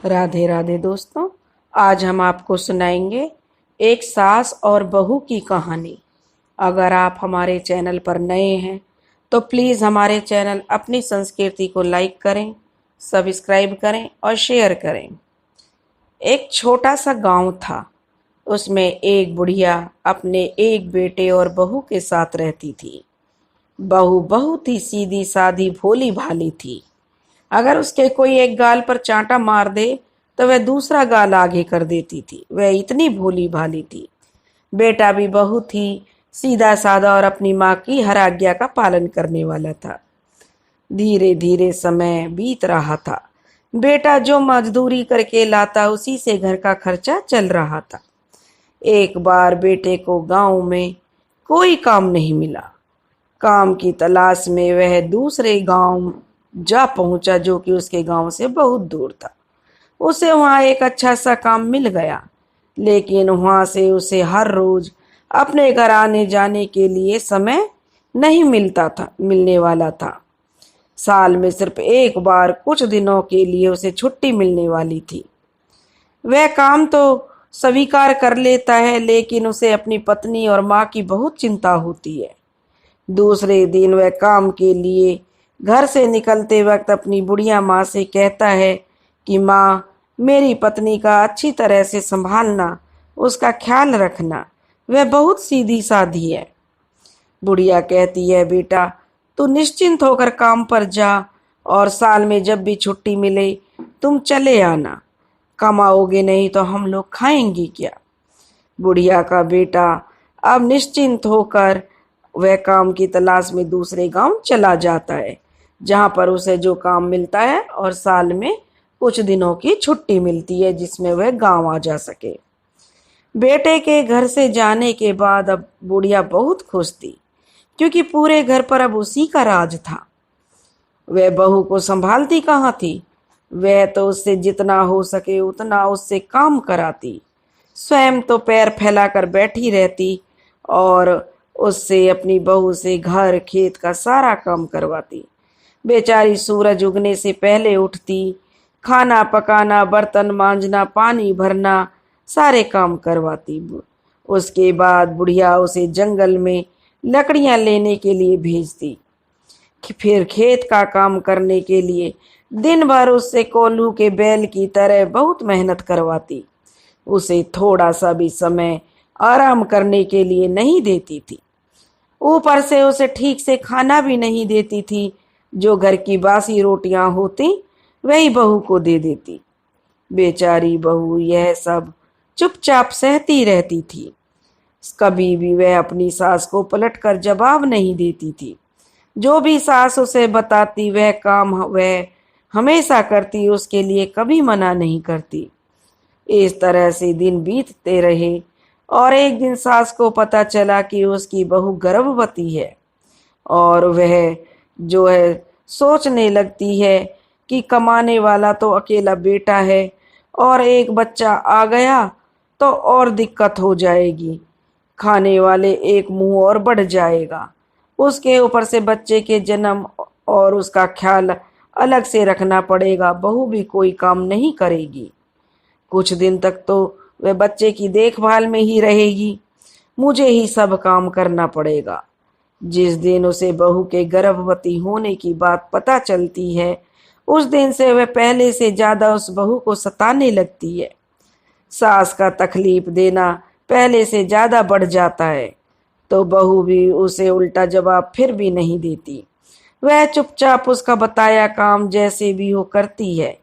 राधे राधे दोस्तों। आज हम आपको सुनाएंगे एक सास और बहू की कहानी। अगर आप हमारे चैनल पर नए हैं तो प्लीज़ हमारे चैनल अपनी संस्कृति को लाइक करें, सब्सक्राइब करें और शेयर करें। एक छोटा सा गांव था। उसमें एक बुढ़िया अपने एक बेटे और बहू के साथ रहती थी। बहू बहुत ही सीधी सादी भोली भाली थी। अगर उसके कोई एक गाल पर चांटा मार दे तो वह दूसरा गाल आगे कर देती थी। वह इतनी भोली भाली थी। बेटा भी बहुत ही सीधा साधा और अपनी माँ की हर आज्ञा का पालन करने वाला था। धीरे धीरे समय बीत रहा था। बेटा जो मजदूरी करके लाता उसी से घर का खर्चा चल रहा था। एक बार बेटे को गांव में कोई काम नहीं मिला। काम की तलाश में वह दूसरे गांव जा पहुंचा जो कि उसके गांव से बहुत दूर था। उसे वहां एक अच्छा सा काम मिल गया, लेकिन वहां से उसे हर रोज अपने घर आने जाने के लिए समय नहीं मिलने वाला था। साल में सिर्फ एक बार कुछ दिनों के लिए उसे छुट्टी मिलने वाली थी। वह काम तो स्वीकार कर लेता है, लेकिन उसे अपनी पत्नी और माँ की बहुत चिंता होती है। दूसरे दिन वह काम के लिए घर से निकलते वक्त अपनी बुढ़िया माँ से कहता है कि माँ, मेरी पत्नी का अच्छी तरह से संभालना, उसका ख्याल रखना। वह बहुत सीधी साधी है। बुढ़िया कहती है, बेटा तू निश्चिंत होकर काम पर जा और साल में जब भी छुट्टी मिले तुम चले आना। कमाओगे नहीं तो हम लोग खाएंगे क्या। बुढ़िया का बेटा अब निश्चिंत होकर वह काम की तलाश में दूसरे गांव चला जाता है, जहां पर उसे जो काम मिलता है और साल में कुछ दिनों की छुट्टी मिलती है जिसमें वह गांव आ जा सके। बेटे के घर से जाने के बाद अब बुढ़िया बहुत खुश थी, क्योंकि पूरे घर पर अब उसी का राज था। वह बहू को संभालती कहाँ थी। वह तो उससे जितना हो सके उतना उससे काम कराती, स्वयं तो पैर फैलाकर बैठी रहती और उससे अपनी बहू से घर खेत का सारा काम करवाती। बेचारी सूरज उगने से पहले उठती, खाना पकाना, बर्तन मांजना, पानी भरना, सारे काम करवाती। उसके बाद बुढ़िया उसे जंगल में लकड़ियां लेने के लिए भेजती, फिर खेत का काम करने के लिए दिन भर उससे कोल्हू के बैल की तरह बहुत मेहनत करवाती। उसे थोड़ा सा भी समय आराम करने के लिए नहीं देती थी। ऊपर से उसे ठीक से खाना भी नहीं देती थी। जो घर की बासी रोटियां होती वही बहू को दे देती। बेचारी बहू यह सब चुपचाप सहती रहती थी। कभी भी वह अपनी सास को पलटकर जवाब नहीं देती थी। जो भी सास उसे बताती वह काम वह हमेशा करती, उसके लिए कभी मना नहीं करती। इस तरह से दिन बीतते रहे और एक दिन सास को पता चला कि उसकी बहू गर्भवती है और वह जो है सोचने लगती है कि कमाने वाला तो अकेला बेटा है और एक बच्चा आ गया तो और दिक्कत हो जाएगी। खाने वाले एक मुंह और बढ़ जाएगा। उसके ऊपर से बच्चे के जन्म और उसका ख्याल अलग से रखना पड़ेगा। बहू भी कोई काम नहीं करेगी। कुछ दिन तक तो वह बच्चे की देखभाल में ही रहेगी। मुझे ही सब काम करना पड़ेगा। जिस दिन उसे बहू के गर्भवती होने की बात पता चलती है, उस दिन से वह पहले से ज्यादा उस बहू को सताने लगती है। सास का तकलीफ देना पहले से ज्यादा बढ़ जाता है, तो बहू भी उसे उल्टा जवाब फिर भी नहीं देती। वह चुपचाप उसका बताया काम जैसे भी हो करती है।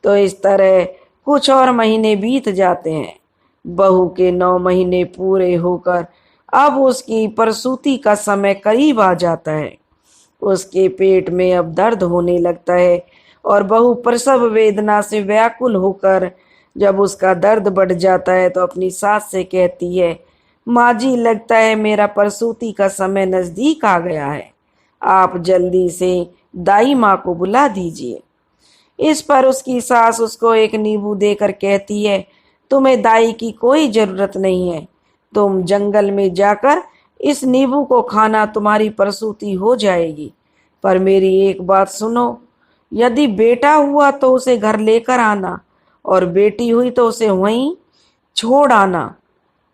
तो इस तरह कुछ और महीने बीत जाते हैं। बहू के 9 महीने पूरे होकर अब उसकी प्रसूति का समय करीब आ जाता है। उसके पेट में अब दर्द होने लगता है और बहू प्रसव वेदना से व्याकुल होकर जब उसका दर्द बढ़ जाता है तो अपनी सास से कहती है, माँ जी, लगता है मेरा प्रसूति का समय नजदीक आ गया है। आप जल्दी से दाई माँ को बुला दीजिए। इस पर उसकी सास उसको एक नींबू देकर कहती है, तुम्हें दाई की कोई जरूरत नहीं है। तुम जंगल में जाकर इस नींबू को खाना, तुम्हारी प्रसूति हो जाएगी। पर मेरी एक बात सुनो, यदि बेटा हुआ तो उसे घर लेकर आना और बेटी हुई तो उसे वहीं छोड़ आना।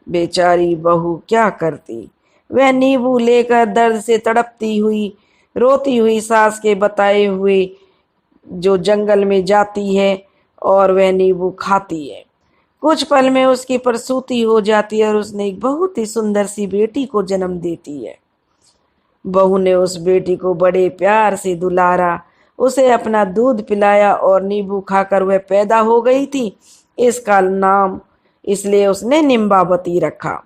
बेचारी बहू क्या करती। वह नींबू लेकर दर्द से तड़पती हुई, रोती हुई सास के बताए हुए जो जंगल में जाती है और वह नींबू खाती है। कुछ पल में उसकी प्रसूति हो जाती है और उसने एक बहुत ही सुंदर सी बेटी को जन्म देती है। बहू ने उस बेटी को बड़े प्यार से दुलारा, उसे अपना दूध पिलाया और नींबू खाकर वह पैदा हो गई थी। इसका नाम इसलिए उसने निम्बावती रखा।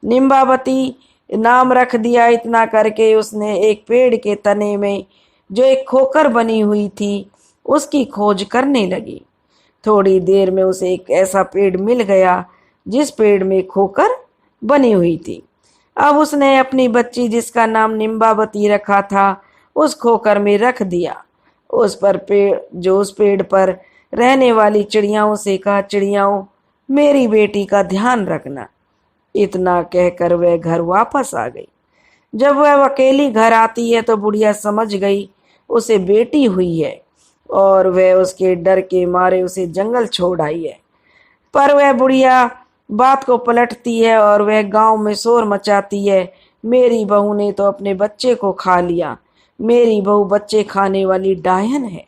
निम्बावती नाम रख दिया। इतना करके उसने एक पेड़ के तने में जो एक खोकर बनी हुई थी उसकी खोज करने लगी। थोड़ी देर में उसे एक ऐसा पेड़ मिल गया जिस पेड़ में खोकर बनी हुई थी। अब उसने अपनी बच्ची जिसका नाम निम्बावती रखा था उस खोकर में रख दिया। उस पेड़ पर रहने वाली चिड़ियाओं से कहा, चिड़ियाओं मेरी बेटी का ध्यान रखना। इतना कहकर वह घर वापस आ गई। जब वह अकेली घर आती है तो बुढ़िया समझ गई उसे बेटी हुई है और वह उसके डर के मारे उसे जंगल छोड़ आई है। पर वह बुढ़िया बात को पलटती है और वह गांव में शोर मचाती है, मेरी बहू ने तो अपने बच्चे को खा लिया, मेरी बहू बच्चे खाने वाली डायन है।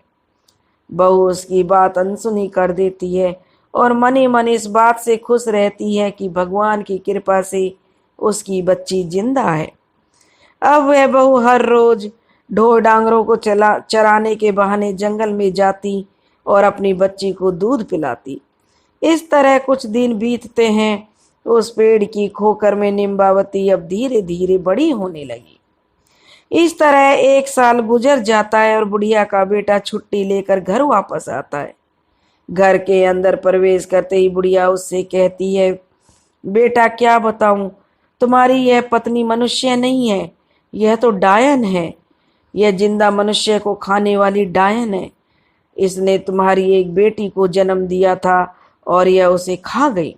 बहू उसकी बात अनसुनी कर देती है और मनी मन इस बात से खुश रहती है कि भगवान की कृपा से उसकी बच्ची जिंदा है। अब वह बहू हर रोज ढोर डांगरों को चराने के बहाने जंगल में जाती और अपनी बच्ची को दूध पिलाती। इस तरह कुछ दिन बीतते हैं। उस पेड़ की खोकर में निम्बावती अब धीरे धीरे बड़ी होने लगी। इस तरह एक साल गुजर जाता है और बुढ़िया का बेटा छुट्टी लेकर घर वापस आता है। घर के अंदर प्रवेश करते ही बुढ़िया उससे कहती है, बेटा क्या बताऊं, तुम्हारी यह पत्नी मनुष्य नहीं है, यह तो डायन है। यह जिंदा मनुष्य को खाने वाली डायन है। इसने तुम्हारी एक बेटी को जन्म दिया था और यह उसे खा गई।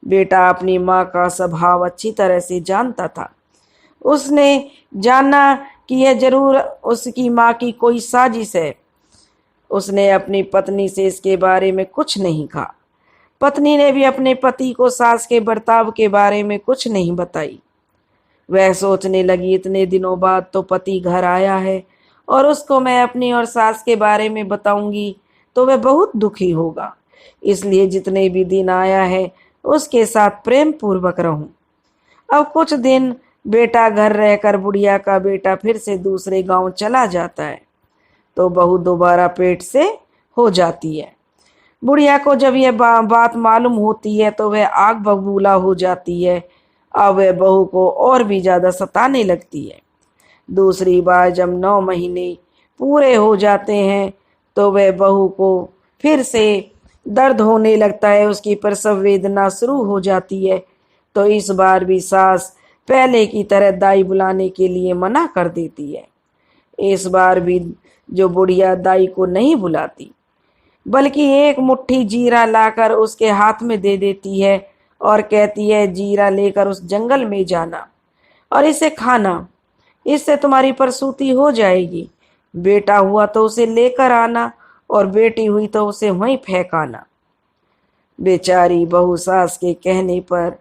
बेटा अपनी माँ का स्वभाव अच्छी तरह से जानता था। उसने जाना कि यह जरूर उसकी माँ की कोई साजिश है। उसने अपनी पत्नी से इसके बारे में कुछ नहीं कहा। पत्नी ने भी अपने पति को सास के बर्ताव के बारे में कुछ नहीं बताई। वह सोचने लगी, इतने दिनों बाद तो पति घर आया है और उसको मैं अपनी और सास के बारे में बताऊंगी तो वह बहुत दुखी होगा, इसलिए जितने भी दिन आया है उसके साथ प्रेम पूर्वक रहूं। अब कुछ दिन बेटा घर रहकर बुढ़िया का बेटा फिर से दूसरे गांव चला जाता है तो बहू दोबारा पेट से हो जाती है। बुढ़िया को जब यह बात मालूम होती है तो वह आग बबूला हो जाती है। अब वह बहू को और भी ज्यादा सताने लगती है। दूसरी बार जब 9 महीने पूरे हो जाते हैं तो वह बहू को फिर से दर्द होने लगता है, उसकी प्रसव वेदना शुरू हो जाती है। तो इस बार भी सास पहले की तरह दाई बुलाने के लिए मना कर देती है। इस बार भी जो बुढ़िया दाई को नहीं बुलाती बल्कि एक मुट्ठी जीरा लाकर उसके हाथ में दे देती है और कहती है, जीरा लेकर उस जंगल में जाना और इसे खाना, इससे तुम्हारी प्रसूति हो जाएगी। बेटा हुआ तो उसे लेकर आना और बेटी हुई तो उसे वहीं फेंक आना। बेचारी बहू सास के कहने पर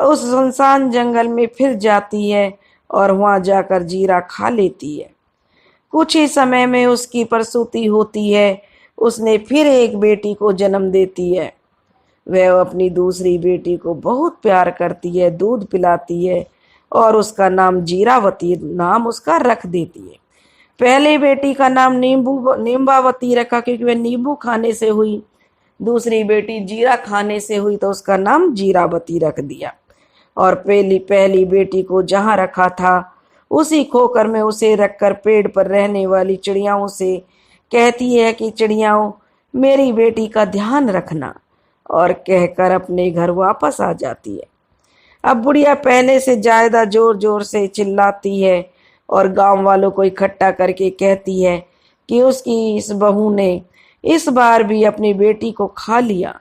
उस सुनसान जंगल में फिर जाती है और वहां जाकर जीरा खा लेती है। कुछ ही समय में उसकी प्रसूति होती है। उसने फिर एक बेटी को जन्म देती है। वह अपनी दूसरी बेटी को बहुत प्यार करती है, दूध पिलाती है और उसका नाम जीरावती नाम उसका रख देती है। पहले बेटी का नाम नींबावती रखा क्योंकि वह नींबू खाने से हुई। दूसरी बेटी जीरा खाने से हुई तो उसका नाम जीरावती रख दिया। और पहली बेटी को जहां रखा था उसी खोकर में उसे रखकर पेड़ पर रहने वाली चिड़ियाओं से कहती है कि चिड़ियाओं मेरी बेटी का ध्यान रखना, और कहकर अपने घर वापस आ जाती है। अब बुढ़िया पहले से ज्यादा जोर जोर से चिल्लाती है और गांव वालों को इकट्ठा करके कहती है कि उसकी इस बहू ने इस बार भी अपनी बेटी को खा लिया,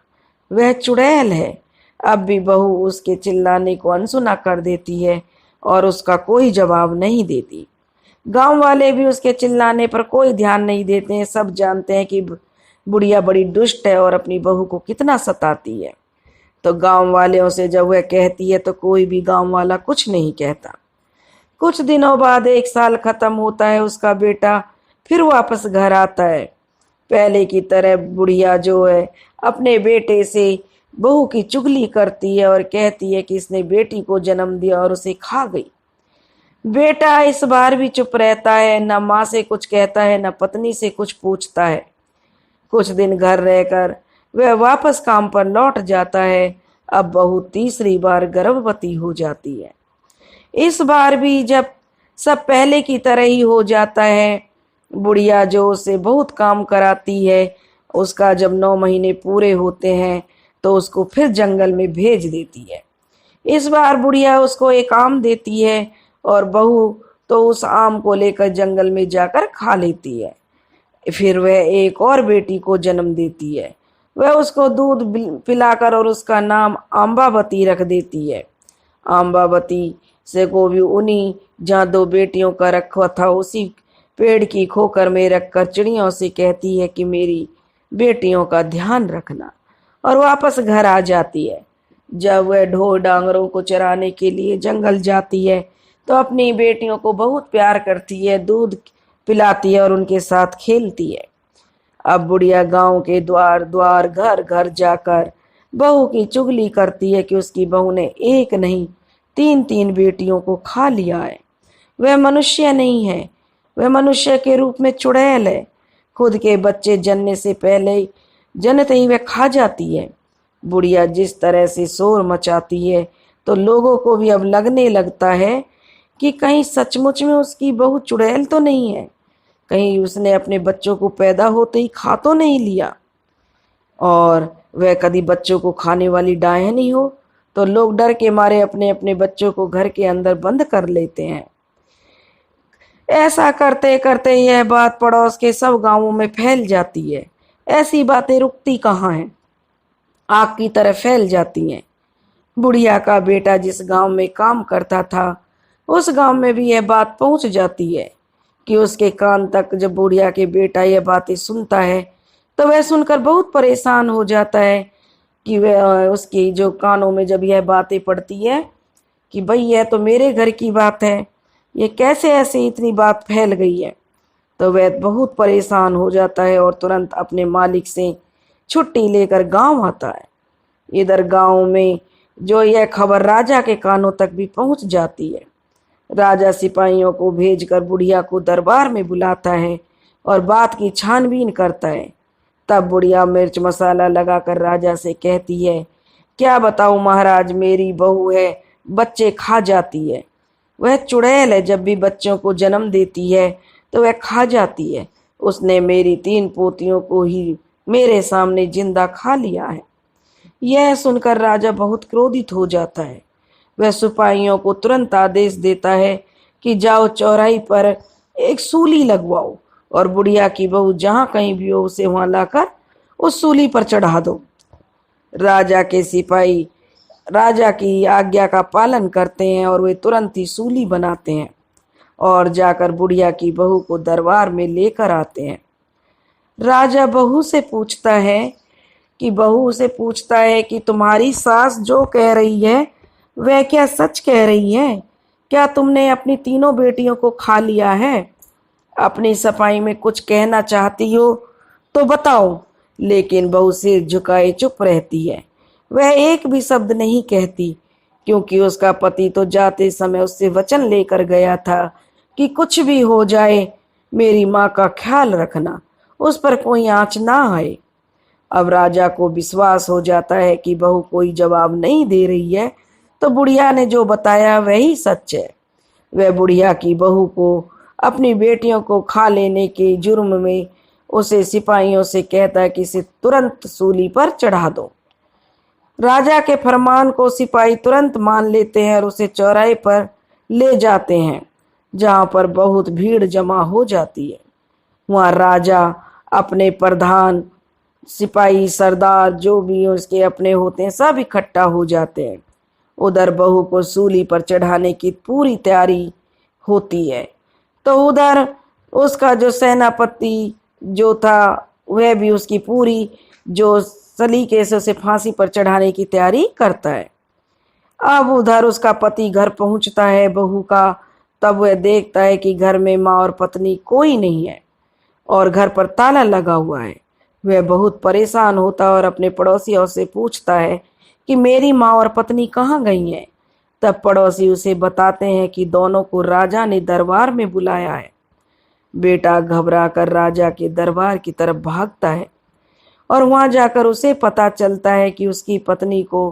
वह चुड़ैल है। अब भी बहू उसके चिल्लाने को अनसुना कर देती है और उसका कोई जवाब नहीं देती। गांव वाले भी उसके चिल्लाने पर कोई ध्यान नहीं देते हैं। सब जानते हैं कि बुढ़िया बड़ी दुष्ट है और अपनी बहू को कितना सताती है। तो गांव वालों से जब वह कहती है तो कोई भी गांव वाला कुछ नहीं कहता। कुछ दिनों बाद 1 साल खत्म होता है, उसका बेटा फिर वापस घर आता है। पहले की तरह बुढ़िया जो है अपने बेटे से बहू की चुगली करती है और कहती है कि इसने बेटी को जन्म दिया और उसे खा गई। बेटा इस बार भी चुप रहता है, न माँ से कुछ कहता है न पत्नी से कुछ पूछता है। कुछ दिन घर रहकर वह वापस काम पर लौट जाता है। अब बहू तीसरी बार गर्भवती हो जाती है। इस बार भी जब सब पहले की तरह ही हो जाता है, बुढ़िया जो उसे बहुत काम कराती है, उसका जब 9 महीने पूरे होते हैं तो उसको फिर जंगल में भेज देती है। इस बार बुढ़िया उसको एक आम देती है और बहू तो उस आम को लेकर जंगल में जाकर खा लेती है। फिर वह एक और बेटी को जन्म देती है। वह उसको दूध पिलाकर और उसका नाम अम्बावती रख देती है। अम्बावती से को भी उन्हीं जहाँ 2 बेटियों का रखा था उसी पेड़ की खोकर में रखकर चिड़ियों से कहती है कि मेरी बेटियों का ध्यान रखना, और वापस घर आ जाती है। जब वह ढोर डांगरों को चराने के लिए जंगल जाती है तो अपनी बेटियों को बहुत प्यार करती है, दूध पिलाती है और उनके साथ खेलती है। अब बुढ़िया गांव के द्वार द्वार घर घर जाकर बहू की चुगली करती है कि उसकी बहू ने एक नहीं 3 बेटियों को खा लिया है। वह मनुष्य नहीं है, वह मनुष्य के रूप में चुड़ैल है। खुद के बच्चे जनने से पहले जनते ही वह खा जाती है। बुढ़िया जिस तरह से शोर मचाती है तो लोगों को भी अब लगने लगता है कि कहीं सचमुच में उसकी बहू चुड़ैल तो नहीं है, कहीं उसने अपने बच्चों को पैदा होते ही खा तो नहीं लिया, और वह कभी बच्चों को खाने वाली डायनी हो। तो लोग डर के मारे अपने अपने बच्चों को घर के अंदर बंद कर लेते हैं। ऐसा करते करते यह बात पड़ोस के सब गांवों में फैल जाती है। ऐसी बातें रुकती कहाँ हैं, आग की तरह फैल जाती हैं। बुढ़िया का बेटा जिस गांव में काम करता था उस गांव में भी यह बात पहुंच जाती है कि उसके कान तक जब बुढ़िया के बेटा यह बातें सुनता है तो वह सुनकर बहुत परेशान हो जाता है कि वह उसकी जो कानों में जब यह बातें पड़ती है कि भाई यह तो मेरे घर की बात है, ये कैसे ऐसे इतनी बात फैल गई है। तो वह बहुत परेशान हो जाता है और तुरंत अपने मालिक से छुट्टी लेकर गांव आता है। इधर गांव में जो यह खबर राजा के कानों तक भी पहुंच जाती है। राजा सिपाहियों को भेजकर बुढ़िया को दरबार में बुलाता है और बात की छानबीन करता है। तब बुढ़िया मिर्च मसाला लगाकर राजा से कहती है, क्या बताऊं महाराज, मेरी बहू है, बच्चे खा जाती है। वह चुड़ैल है, जब भी बच्चों को जन्म देती है तो वह खा जाती है। उसने मेरी 3 पोतियों को ही मेरे सामने जिंदा खा लिया है। यह सुनकर राजा बहुत क्रोधित हो जाता है। वह सिपाहियों को तुरंत आदेश देता है कि जाओ चौराहे पर एक सूली लगवाओ और बुढ़िया की बहू जहां कहीं भी हो उसे वहां लाकर उस सूली पर चढ़ा दो। राजा के सिपाही राजा की आज्ञा का पालन करते हैं और वे तुरंत ही सूली बनाते हैं और जाकर बुढ़िया की बहू को दरबार में लेकर आते हैं। राजा बहू से पूछता है कि तुम्हारी सास जो कह रही है वह क्या सच कह रही है? क्या तुमने अपनी 3 बेटियों को खा लिया है? अपनी सफाई में कुछ कहना चाहती हो तो बताओ। लेकिन बहू सिर झुकाए चुप रहती है। वह एक भी शब्द नहीं कहती, क्योंकि उसका पति तो जाते समय उससे वचन लेकर गया था कि कुछ भी हो जाए मेरी माँ का ख्याल रखना, उस पर कोई आंच ना आए। अब राजा को विश्वास हो जाता है कि बहू कोई जवाब नहीं दे रही है, तो बुढ़िया ने जो बताया वही सच है। वह बुढ़िया की बहू को अपनी बेटियों को खा लेने के जुर्म में उसे सिपाहियों से कहता है कि इसे तुरंत सूली पर चढ़ा दो। राजा के फरमान को सिपाही तुरंत मान लेते हैं और उसे चौराहे पर ले जाते हैं, जहां पर बहुत भीड़ जमा हो जाती है। वहां राजा अपने प्रधान, सिपाही, सरदार जो भी उसके अपने होते हैं सब इकट्ठा हो जाते हैं। उधर बहू को सूली पर चढ़ाने की पूरी तैयारी होती है। तो उधर उसका जो सेनापति जो था वह भी उसकी पूरी जो सलीके से उसे फांसी पर चढ़ाने की तैयारी करता है। अब उधर उसका पति घर पहुंचता है बहू का। तब वह देखता है कि घर में माँ और पत्नी कोई नहीं है और घर पर ताला लगा हुआ है। वह बहुत परेशान होता है और अपने पड़ोसियों से पूछता है कि मेरी माँ और पत्नी कहाँ गई हैं। तब पड़ोसी उसे बताते हैं कि दोनों को राजा ने दरबार में बुलाया है। बेटा घबरा कर राजा के दरबार की तरफ भागता है और वहां जाकर उसे पता चलता है कि उसकी पत्नी को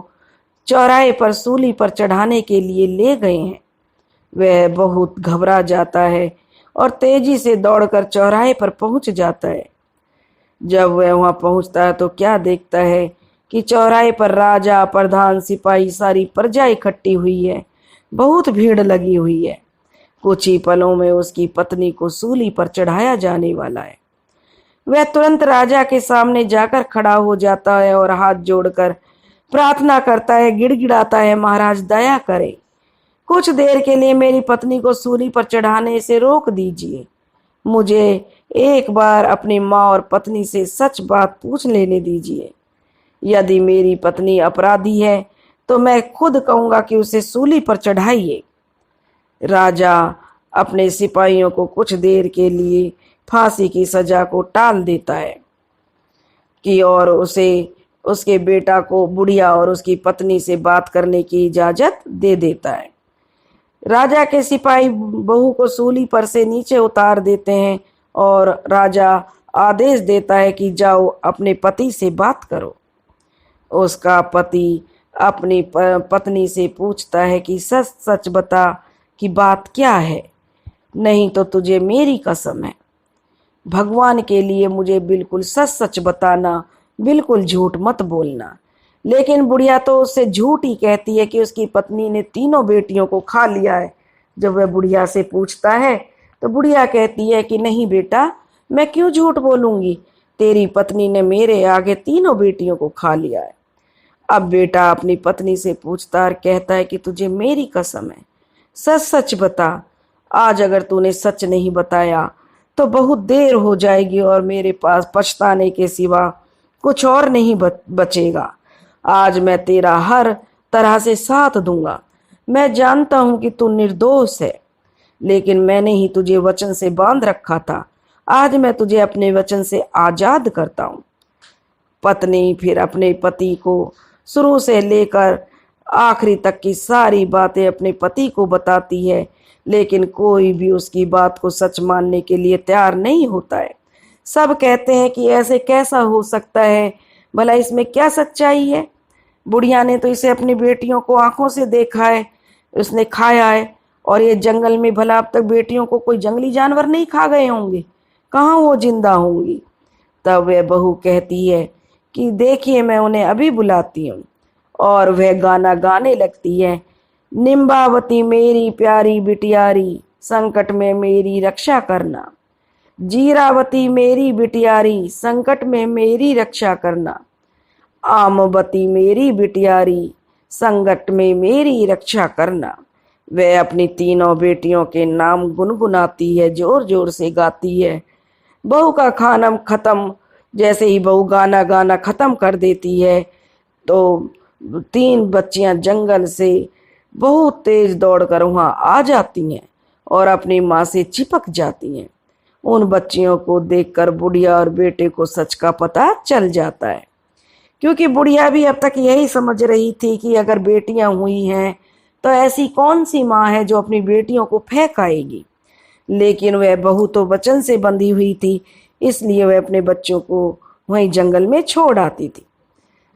चौराहे पर सूली पर चढ़ाने के लिए ले गए हैं। वह बहुत घबरा जाता है और तेजी से दौड़कर चौराहे पर पहुंच जाता है। जब वह वहां पहुंचता है तो क्या देखता है कि चौराहे पर राजा, प्रधान, सिपाही, सारी प्रजा इकट्ठी हुई है। बहुत भीड़ लगी हुई है। कुछ ही पलों में उसकी पत्नी को सूली पर चढ़ाया जाने वाला है। वह तुरंत राजा के सामने जाकर खड़ा हो जाता है और हाथ जोड़कर प्रार्थना करता है, गिड़गिड़ाता है, महाराज दया करें, कुछ देर के लिए मेरी पत्नी को सूली पर चढ़ाने से रोक दीजिए। मुझे एक बार अपनी माँ और पत्नी से सच बात पूछ लेने दीजिए। यदि मेरी पत्नी अपराधी है तो मैं खुद कहूंगा कि उसे सूली पर चढ़ाइए। राजा अपने सिपाहियों को कुछ देर के लिए फांसी की सजा को टाल देता है कि और उसे उसके बेटा को बुढ़िया और उसकी पत्नी से बात करने की इजाजत दे देता है। राजा के सिपाही बहू को सूली पर से नीचे उतार देते हैं और राजा आदेश देता है कि जाओ अपने पति से बात करो। उसका पति अपनी पत्नी से पूछता है कि सच सच बता कि बात क्या है, नहीं तो तुझे मेरी कसम है। भगवान के लिए मुझे बिल्कुल सच सच बताना, बिल्कुल झूठ मत बोलना। लेकिन बुढ़िया तो उससे झूठ ही कहती है कि उसकी पत्नी ने तीनों बेटियों को खा लिया है। जब वह बुढ़िया से पूछता है तो बुढ़िया कहती है कि नहीं बेटा, मैं क्यों झूठ बोलूंगी, तेरी पत्नी ने मेरे आगे तीनों बेटियों को खा लिया है। अब बेटा अपनी पत्नी से पूछता और कहता है कि तुझे मेरी कसम है, सच सच बता। आज अगर तूने सच नहीं बताया तो बहुत देर हो जाएगी और मेरे पास पछताने के सिवा कुछ और नहीं बचेगा। आज मैं तेरा हर तरह से साथ दूंगा। मैं जानता हूं कि तू निर्दोष है, लेकिन मैंने ही तुझे वचन से बांध रखा था। आज मैं तुझे अपने वचन से आजाद करता हूं। पत्नी फिर अपने पति को शुरू से लेकर आखिरी तक की सारी बातें अपने पति को बताती है, लेकिन कोई भी उसकी बात को सच मानने के लिए तैयार नहीं होता है। सब कहते हैं कि ऐसे कैसा हो सकता है, भला इसमें क्या सच्चाई है। बुढ़िया ने तो इसे अपनी बेटियों को आंखों से देखा है, उसने खाया है, और ये जंगल में भला अब तक बेटियों को कोई जंगली जानवर नहीं खा गए होंगे, कहाँ वो जिंदा होंगी। तब वह बहू कहती है कि देखिए मैं उन्हें अभी बुलाती हूँ, और वह गाना गाने लगती है। निम्बावती मेरी प्यारी बिटियारी, संकट में मेरी रक्षा करना। जीरावती मेरी बिटियारी, संकट में मेरी रक्षा करना। आमवती मेरी बिटियारी, संकट में मेरी रक्षा करना। वह अपनी तीनों बेटियों के नाम गुनगुनाती है, जोर जोर से गाती है। बहू का खाना खत्म, जैसे ही बहू गाना गाना खत्म कर देती है तो तीन बच्चियां जंगल से बहुत तेज दौड़कर वहां आ जाती हैं और अपनी माँ से चिपक जाती हैं। उन बच्चियों को देखकर बुढ़िया और बेटे को सच का पता चल जाता है, क्योंकि बुढ़िया भी अब तक यही समझ रही थी कि अगर बेटियां हुई हैं तो ऐसी कौन सी माँ है जो अपनी बेटियों को फेंक आएगी। लेकिन वह बहू तो वचन से बंधी हुई थी, इसलिए वह अपने बच्चों को वहीं जंगल में छोड़ आती थी।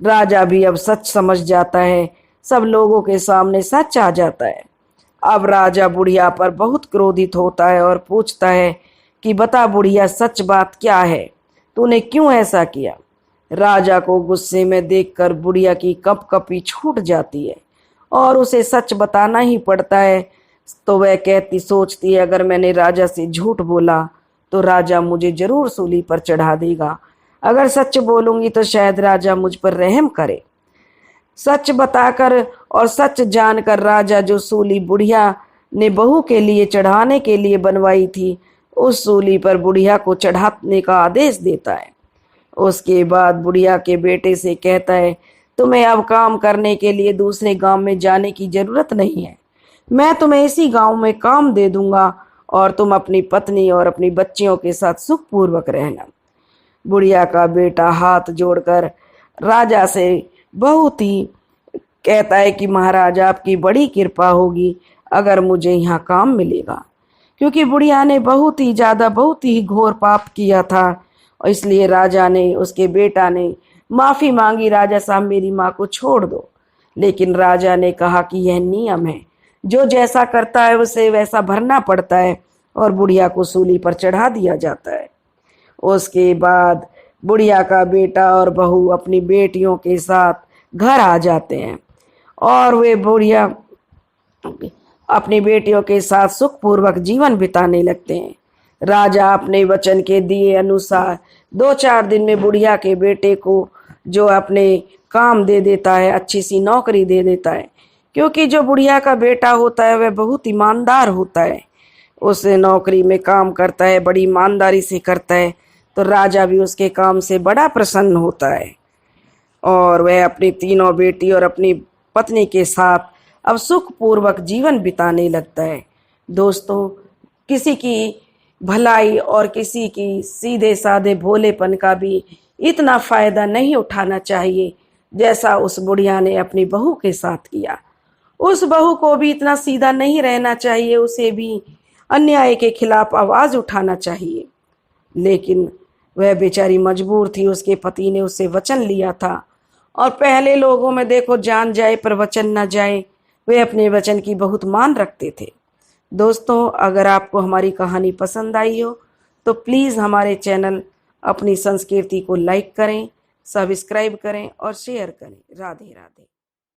राजा भी अब सच समझ जाता है, सब लोगों के सामने सच आ जाता है। अब राजा बुढ़िया पर बहुत क्रोधित होता है और पूछता है कि बता बुढ़िया, सच बात क्या है, तूने क्यों ऐसा किया। राजा को गुस्से में देखकर बुढ़िया की कपकपी छूट जाती है और उसे सच बताना ही पड़ता है। तो वह सोचती है अगर मैंने राजा से झूठ बोला तो राजा मुझे जरूर सूली पर चढ़ा देगा। अगर सच बोलूंगी तो शायद राजा मुझ पर रहम करे। सच बताकर और सच जानकर राजा जो सूली बुढ़िया ने बहू के लिए चढ़ाने के लिए बनवाई थी, उस सूली पर बुढ़िया को चढ़ाने का आदेश देता है। उसके बाद बुढ़िया के बेटे से कहता है, तुम्हें अब काम करने के लिए दूसरे गांव में जाने की जरूरत नहीं है। मैं तुम्हें इसी गांव में काम दे दूंगा और तुम अपनी पत्नी और अपनी बच्चियों के साथ सुखपूर्वक रहना। बुढ़िया का बेटा हाथ जोड़कर राजा से बहुत ही कहता है कि महाराज, आपकी बड़ी कृपा होगी अगर मुझे यहाँ काम मिलेगा, क्योंकि बुढ़िया ने बहुत ही घोर पाप किया था। और इसलिए राजा ने, उसके बेटा ने माफी मांगी, राजा साहब मेरी माँ को छोड़ दो। लेकिन राजा ने कहा कि यह नियम है, जो जैसा करता है उसे वैसा भरना पड़ता है, और बुढ़िया को सूली पर चढ़ा दिया जाता है। उसके बाद बुढ़िया का बेटा और बहू अपनी बेटियों के साथ घर आ जाते हैं और वे बुढ़िया अपनी बेटियों के साथ सुखपूर्वक जीवन बिताने लगते हैं। राजा अपने वचन के दिए अनुसार 2-4 दिन में बुढ़िया के बेटे को जो अपने काम दे देता है, अच्छी सी नौकरी दे देता है, क्योंकि जो बुढ़िया का बेटा होता है वह बहुत ईमानदार होता है। उस नौकरी में काम करता है, बड़ी ईमानदारी से करता है, तो राजा भी उसके काम से बड़ा प्रसन्न होता है और वह अपनी तीनों बेटी और अपनी पत्नी के साथ अब सुखपूर्वक जीवन बिताने लगता है। दोस्तों, किसी की भलाई और किसी की सीधे साधे भोलेपन का भी इतना फायदा नहीं उठाना चाहिए जैसा उस बुढ़िया ने अपनी बहू के साथ किया। उस बहू को भी इतना सीधा नहीं रहना चाहिए, उसे भी अन्याय के खिलाफ आवाज उठाना चाहिए। लेकिन वह बेचारी मजबूर थी, उसके पति ने उससे वचन लिया था और पहले लोगों में देखो, जान जाए पर वचन न जाए, वे अपने वचन की बहुत मान रखते थे। दोस्तों, अगर आपको हमारी कहानी पसंद आई हो तो प्लीज़ हमारे चैनल अपनी संस्कृति को लाइक करें, सब्सक्राइब करें और शेयर करें। राधे राधे।